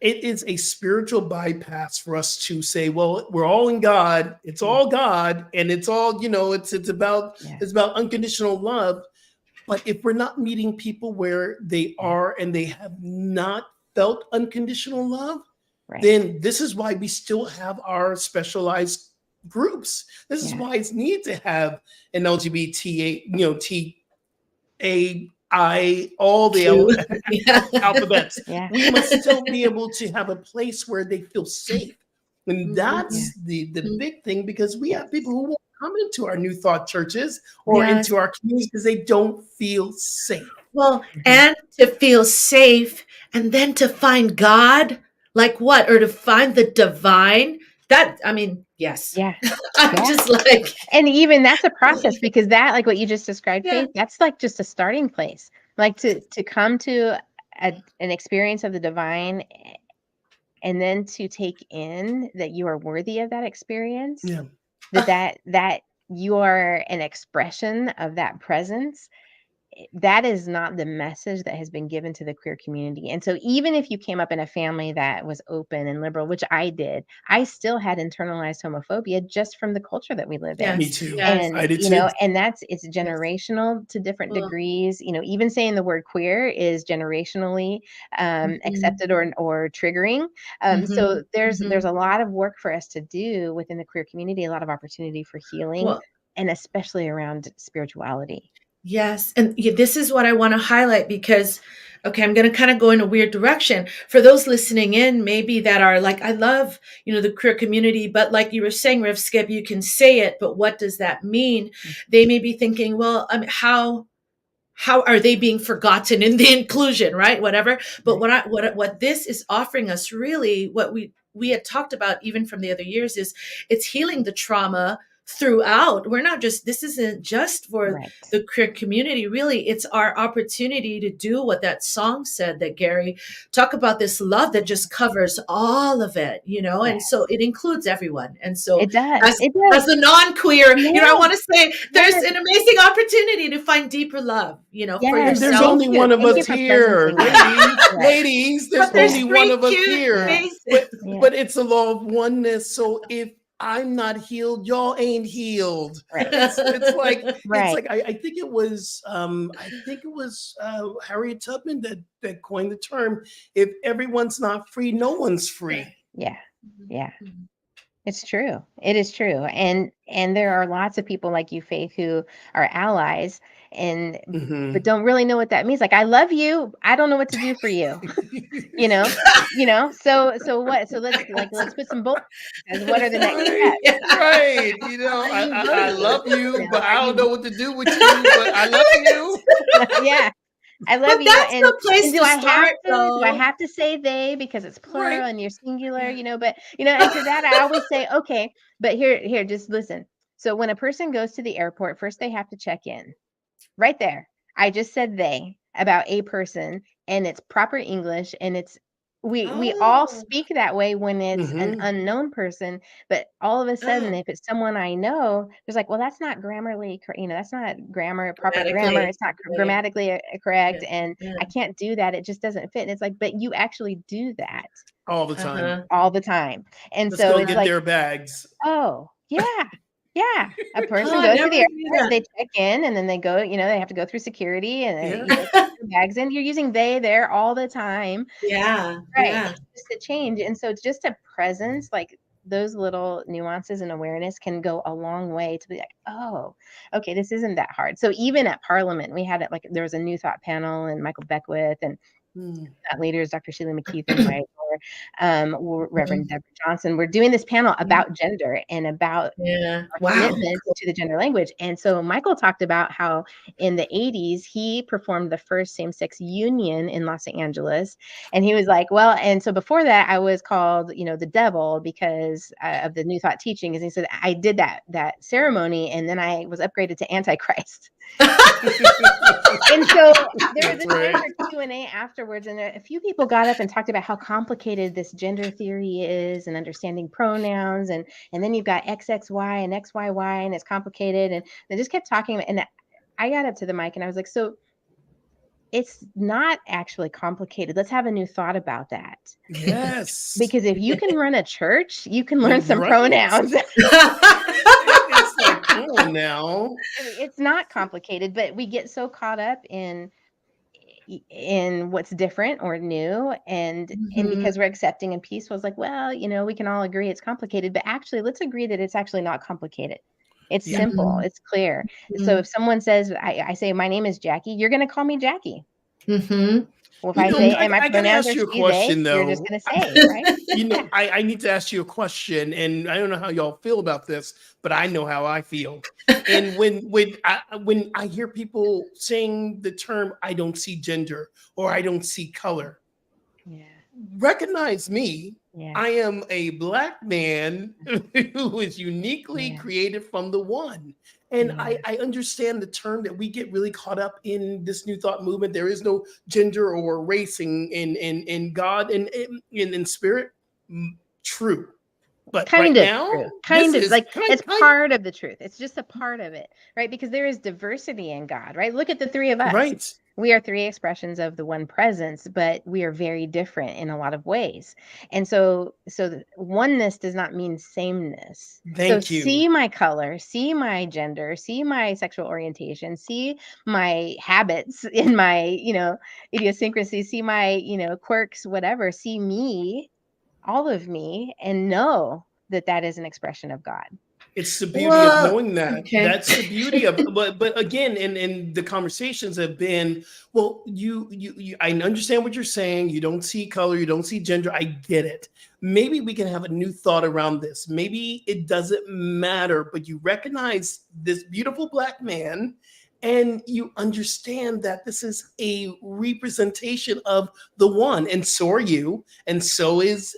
It is a spiritual bypass for us to say, well, we're all in God. It's all God. And it's all, it's about unconditional love. But if we're not meeting people where they are and they have not felt unconditional love, then this is why we still have our specialized groups. This is why it's needed to have an LGBT, all the alphabets. We must still be able to have a place where they feel safe. And that's the big thing, because we have people who won't come into our New Thought churches or into our communities because they don't feel safe. Well, and to feel safe, and then to find God, like what? Or to find the divine. That, I mean, yes. Yeah. I'm just like. And even that's a process, because that, like what you just described, Faith, that's like just a starting place. Like to come to an experience of the divine, and then to take in that you are worthy of that experience. Yeah. That you are an expression of that presence. That is not the message that has been given to the queer community. And so even if you came up in a family that was open and liberal, which I did, I still had internalized homophobia just from the culture that we live in. Me too. And, I did too. and it's generational to different degrees. Even saying the word queer is generationally accepted or triggering. So there's a lot of work for us to do within the queer community, a lot of opportunity for healing, and especially around spirituality. Yes. And this is what I want to highlight, because, okay, I'm going to kind of go in a weird direction. For those listening in, maybe that are like, I love, the queer community, but like you were saying, Rev Skip, you can say it, but what does that mean? They may be thinking, well, how are they being forgotten in the inclusion, right? Whatever. But what this is offering us, really, what we had talked about even from the other years, is it's healing the trauma throughout. This isn't just for the queer community. Really, it's our opportunity to do what that song said, that Gary talk about, this love that just covers all of it, and so it includes everyone. And so it does. As a non-queer, I want to say there's an amazing opportunity to find deeper love, for yourself. There's only one of us here, ladies. There's only one of us here. But it's a law of oneness. So if I'm not healed, y'all ain't healed. It's like I think it was Harriet Tubman that coined the term, if everyone's not free, no one's free. Yeah. It's true. It is true. And there are lots of people like you, Faith, who are allies. and Mhm. but don't really know what that means. Like, I love you. I don't know what to do for you. you know, so what? So let's put some bullets. What are the next Right, steps? right. I love you, but I don't know what to do with you, but I love you. Yeah. I But love you. that's the place And do to I have start, to do I though. have to say they because it's Right. plural and you're singular, but and to that I always say, okay, but here, just listen. So when a person goes to the airport, first they have to check in. Right there. I just said they about a person, and it's proper English, and it's we all Oh, speak that way when it's an Mhm. unknown person, but all of a sudden oh, if it's someone I know, there's like, well, that's not grammarly that's not proper grammar, grammatically. it's not Yeah, grammatically correct, yeah, and yeah. I can't do that. It just doesn't fit. And it's like, but you actually do that All the time. Uh-huh. all the time. And Let's so go it's get like, their bags. oh, yeah. Yeah. A Oh, person I goes to never the knew airport, that. they check in, and then they go, they have to go through security and, Yeah. put their bags in. You're using they there all the time. Yeah, Right. yeah. It's just a change. And so it's just a presence, like those little nuances and awareness can go a long way to be like, oh, okay, this isn't that hard. So even at Parliament, we had it like there was a New Thought panel and Michael Beckwith and Mm. that later is Dr. Sheila McKeith and Reverend Mhm. Deborah Johnson. We're doing this panel Mhm. about gender and about Yeah. our Wow. commitment to the gender language. And so Michael talked about how in the 80s, he performed the first same-sex union in Los Angeles. And he was like, well, and so before that, I was called, the devil because of the New Thought teachings. And he said, I did that ceremony, and then I was upgraded to Antichrist. And so there was That's a time right. for Q&A afterwards, and a few people got up and talked about how complicated this gender theory is and understanding pronouns, and then you've got XXY and XYY, and it's complicated, and they just kept talking. And I got up to the mic and I was like, so it's not actually complicated. Let's have a new thought about that. Yes. Because if you can run a church, you can learn some Right. pronouns. It's like, come on now. I mean, it's not complicated, but we get so caught up in what's different or new, and Mhm. because we're accepting and peaceful, it's like, well, we can all agree it's complicated, but actually let's agree that it's actually not complicated. It's Yeah. simple, it's clear. So if someone says, I say my name is Jackie, you're going to call me Jackie. Mhm. Well, if I say, and my I gotta pronouns ask are you a she, they, question you're just though. going to say, right? Yeah. I need to ask you a question, and I don't know how y'all feel about this, but I know how I feel. And when I hear people saying the term "I don't see gender" or "I don't see color," Yeah. recognize me. Yeah. I am a Black man who is uniquely Yeah. created from the one. And Yeah. I understand the term that we get really caught up in this New Thought movement. There is no gender or race in God and in spirit. True. But right Kind of now, true. this Kind of is like it's part of the truth. It's just a part of it, right? Because there is diversity in God, right? Look at the three of us. right. We are three expressions of the one presence, but we are very different in a lot of ways. And so the oneness does not mean sameness. So Thank you. see my color, see my gender, see my sexual orientation, see my habits in my, idiosyncrasies, see my, quirks, whatever, see me, all of me, and know that that is an expression of God. It's the beauty of Well, knowing that. okay. That's the beauty of but again, and the conversations have been, well, you I understand what you're saying. You don't see color, you don't see gender. I get it. Maybe we can have a new thought around this. Maybe it doesn't matter, but you recognize this beautiful Black man and you understand that this is a representation of the one, and so are you, and so is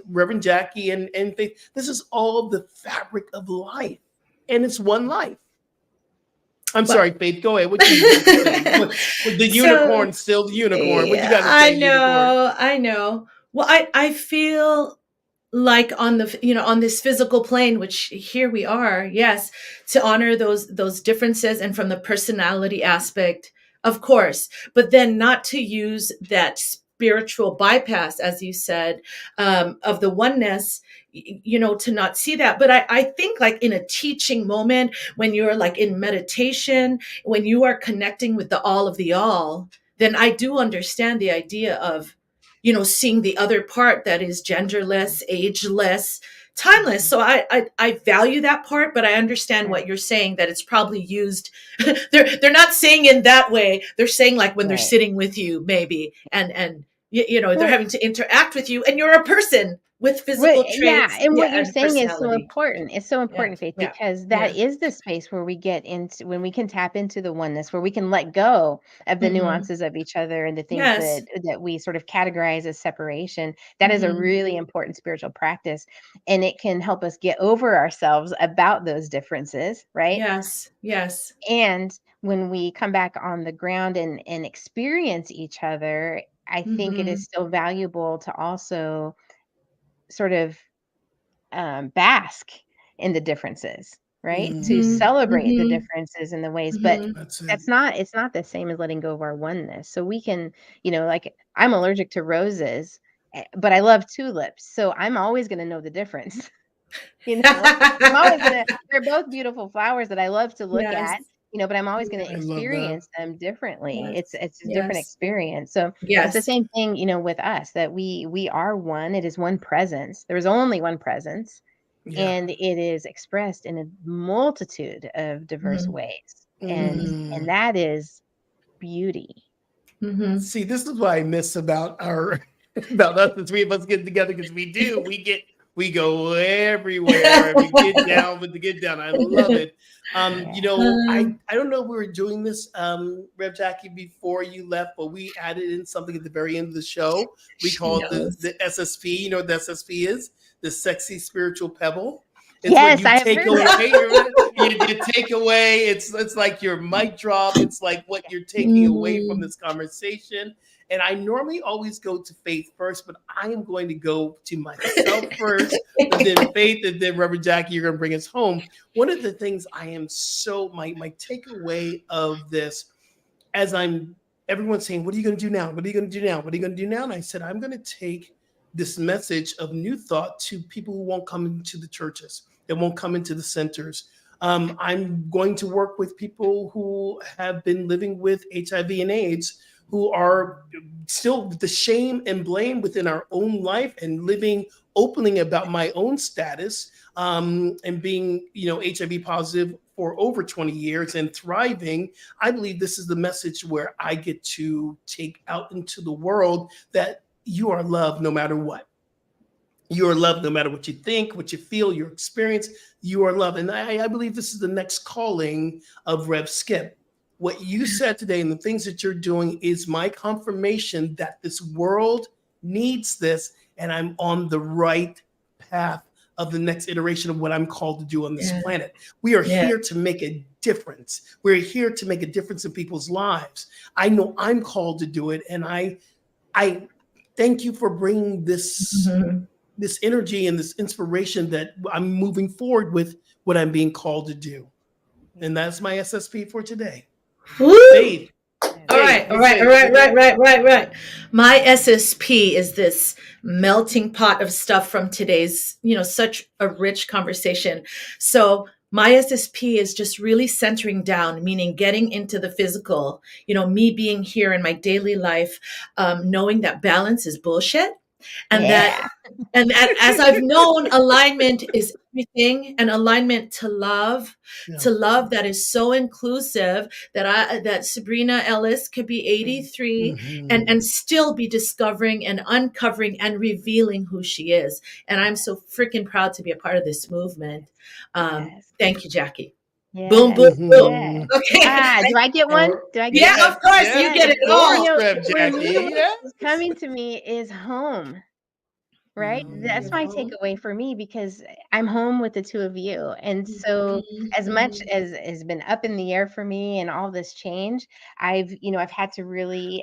Reverend Jackie and Faith. This is all the fabric of life, and it's one life. I'm sorry, Faith. Go ahead. What you got to say? With the unicorn, still the unicorn. What you got to say, unicorn? I know. Well, I feel like on this physical plane, which here we are, yes, to honor those differences, and from the personality aspect, of course, but then not to use that spiritual bypass, as you said, of the oneness, to not see that. But I think, like, in a teaching moment, when you're like in meditation, when you are connecting with the all of the all, then I do understand the idea of, seeing the other part that is genderless, ageless, timeless. So I value that part, but I understand what you're saying, that it's probably used. they're not saying in that way. They're saying like when they're sitting with you, maybe, and they're having to interact with you, and you're a person with physical traits. And what you're and saying is so personality. important. It's so important, Faith, because that is the space where we get into, when we can tap into the oneness, where we can let go of the nuances of each other and the things that we sort of categorize as separation. That is a really important spiritual practice, and it can help us get over ourselves about those differences, right? Yes. And when we come back on the ground and experience each other, I think it is still valuable to also sort of bask in the differences, right? To celebrate the differences in the ways, but it's not the same as letting go of our oneness. So we can, like, I'm allergic to roses, but I love tulips. So I'm always going to know the difference. I'm always they're both beautiful flowers that I love to look at, but I'm always going to experience them differently. It's a different experience. So it's the same thing, with us, that we are one. It is one presence. There is only one presence, and it is expressed in a multitude of diverse ways. And that is beauty. See, this is what I miss about us, the three of us getting together, because we go everywhere. We get down with the get down. I love it. I don't know if we were doing this, Rev Jackie, before you left, but we added in something at the very end of the show. We call it the SSP. You know what the SSP is? The sexy spiritual pebble. It's yes, what you take away. You take away. It's like your mic drop. It's like what you're taking away from this conversation. And I normally always go to Faith first, but I am going to go to myself first, and then Faith, and then Reverend Jackie, you're going to bring us home. One of the things I am my takeaway of this, as everyone's saying, what are you going to do now? What are you going to do now? What are you going to do now? And I said, I'm going to take this message of new thought to people who won't come into the churches, that won't come into the centers. I'm going to work with people who have been living with HIV and AIDS, who are still the shame and blame within our own life, and living openly about my own status, and being, HIV positive for over 20 years and thriving. I believe this is the message where I get to take out into the world that you are loved no matter what. You are loved no matter what you think, what you feel, your experience. You are loved. And I believe this is the next calling of Rev Skip. What you said today and the things that you're doing is my confirmation that this world needs this, and I'm on the right path of the next iteration of what I'm called to do on this planet. We are here to make a difference. We're here to make a difference in people's lives. I know I'm called to do it, and I thank you for bringing this this energy and this inspiration that I'm moving forward with what I'm being called to do. And that's my SSP for today. Faith. All right. My SSP is this melting pot of stuff from today's, such a rich conversation. So my SSP is just really centering down, meaning getting into the physical, me being here in my daily life, knowing that balance is bullshit. And that as I've known, alignment is everything, and alignment to love that is so inclusive that Sabrina Ellis could be 83 and still be discovering and uncovering and revealing who she is. And I'm so freaking proud to be a part of this movement. Thank you, Jackie. Yeah. Boom, boom, boom. Yeah. Okay. Do I get one? Of course. You get it all. What's coming to me is home, right? That's my takeaway for me, because I'm home with the two of you. And so as much as has been up in the air for me and all this change, I've had to really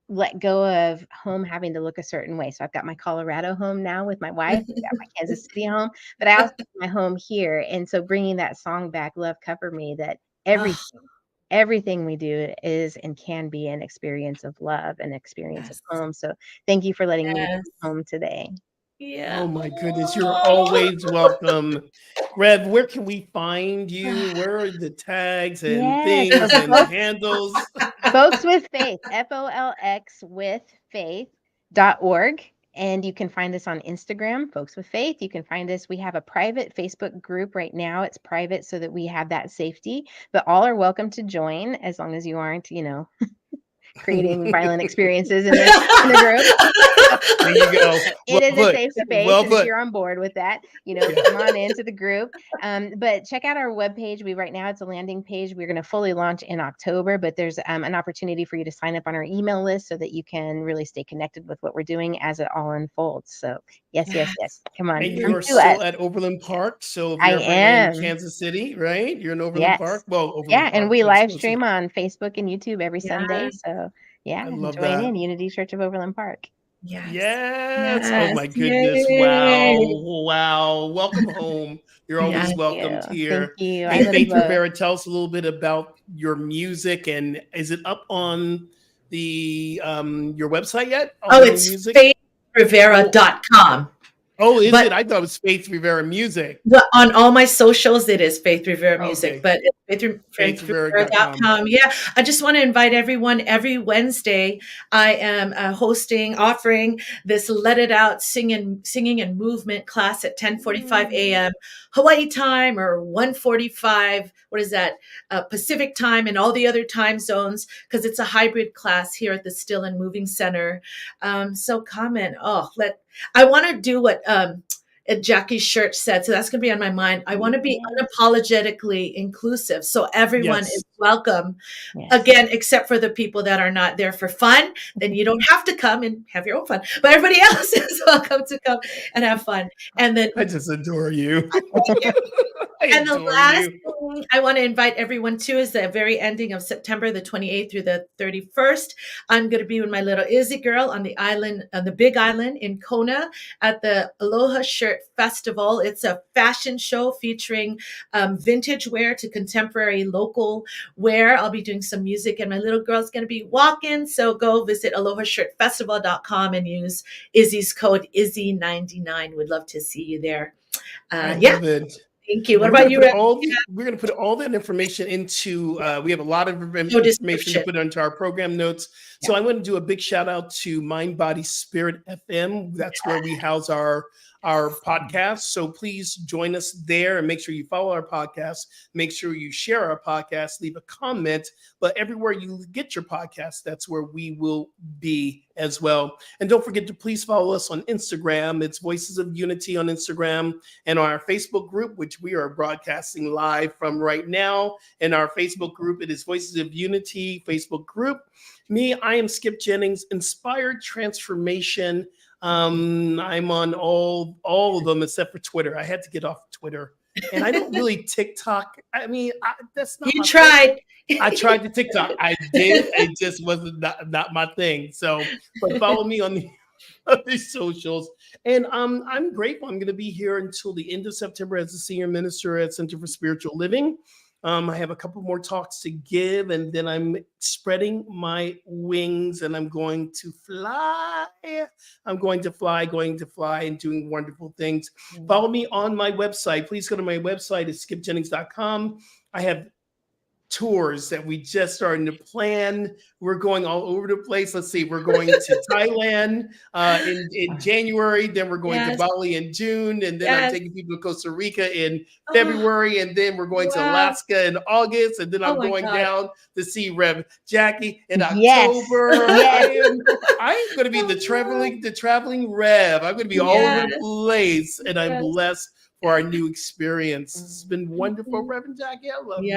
let go of home having to look a certain way. So I've got my Colorado home now with my wife. I've got my Kansas City home, but I also have my home here. And so bringing that song back, Love Cover Me, that everything we do is and can be an experience of love, an experience of home. So thank you for letting me come home today. Yeah. Oh my goodness, you're always welcome. Rev, where can we find you? Where are the tags and things and the handles? Folks with Faith, FOLX with Faith. .org. And you can find us on Instagram, Folks with Faith. You can find us. We have a private Facebook group right now. It's private so that we have that safety, but all are welcome to join as long as you aren't, creating violent experiences in the group. There you go. It is a safe space, Well and if you're on board with that, come on into the group. But check out our webpage. Right now it's a landing page. We're going to fully launch in October, but there's an opportunity for you to sign up on our email list so that you can really stay connected with what we're doing as it all unfolds. So yes. Come on. And you're still at Overland Park. So if you're in Kansas City, right? You're in Overland Park. Well, Overland Park, and we live stream on Facebook and YouTube every Sunday. So I love join in Unity Church of Overland Park. Yes. Oh my goodness. Wow. Welcome home. You're always welcomed here. Thank you. Hey, Faith Rivera, tell us a little bit about your music, and is it up on the your website yet? It's faithrivera.com. Oh, is it? I thought it was Faith Rivera Music. Well, on all my socials, it is Faith Rivera Music, but faithrivera.com. Yeah, I just want to invite everyone. Every Wednesday, I am offering this Let It Out singing and movement class at 10:45 a.m. Hawaii time, or 1:45. What is that? Pacific time, and all the other time zones, because it's a hybrid class here at the Still and Moving Center. So comment. I want to do what Jackie Church said. So that's going to be on my mind. I want to be unapologetically inclusive. So everyone is welcome. Again, except for the people that are not there for fun. Then you don't have to come and have your own fun. But everybody else is welcome to come and have fun. And then I just adore you. And the last thing I want to invite everyone to is the very ending of September, the 28th through the 31st. I'm going to be with my little Izzy girl on the island, on the Big Island in Kona, at the Aloha Shirt Festival. It's a fashion show featuring vintage wear to contemporary local wear. I'll be doing some music, and my little girl's going to be walking. So go visit alohashirtfestival.com and use Izzy's code Izzy99. Would love to see you there. I love it. Thank you. What about you? We're going to put all that information into, we have a lot of information to put into our program notes. So I want to do a big shout out to Mind, Body, Spirit FM. That's where we house our podcast. So please join us there, and make sure you follow our podcast. Make sure you share our podcast, leave a comment. But everywhere you get your podcast, that's where we will be as well. And don't forget to please follow us on Instagram. It's Voices of Unity on Instagram, and our Facebook group, which we are broadcasting live from right now. In our Facebook group, it is Voices of Unity Facebook group. Me, I am Skip Jennings, Inspired Transformation. I'm on all of them except for Twitter. I had to get off Twitter, and I don't really TikTok. I mean, that's not. You tried. I tried to TikTok. I did. It just wasn't not my thing. So, but follow me on the other socials. And I'm grateful. I'm going to be here until the end of September as a senior minister at Center for Spiritual Living. I have a couple more talks to give, and then I'm spreading my wings, and I'm going to fly. I'm going to fly and doing wonderful things. Follow me on my website. Please go to my website. It's skipjennings.com. I have tours that we just starting to plan. We're going all over the place. Let's see, we're going to Thailand in January, then we're going to Bali in June, and then I'm taking people to Costa Rica in February, and then we're going to Alaska in August, and then I'm going down to see Rev Jackie in October. I am going to be the traveling Rev. I'm going to be all over the place, and I'm blessed for our new experience. It's been wonderful, Reverend Jackie. I love you.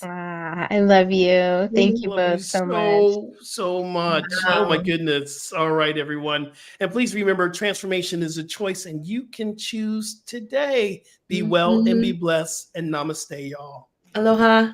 I love you. Thank you both so much. So much. Wow. Oh my goodness. All right, everyone. And please remember, transformation is a choice, and you can choose today. Be well and be blessed, and namaste, y'all. Aloha.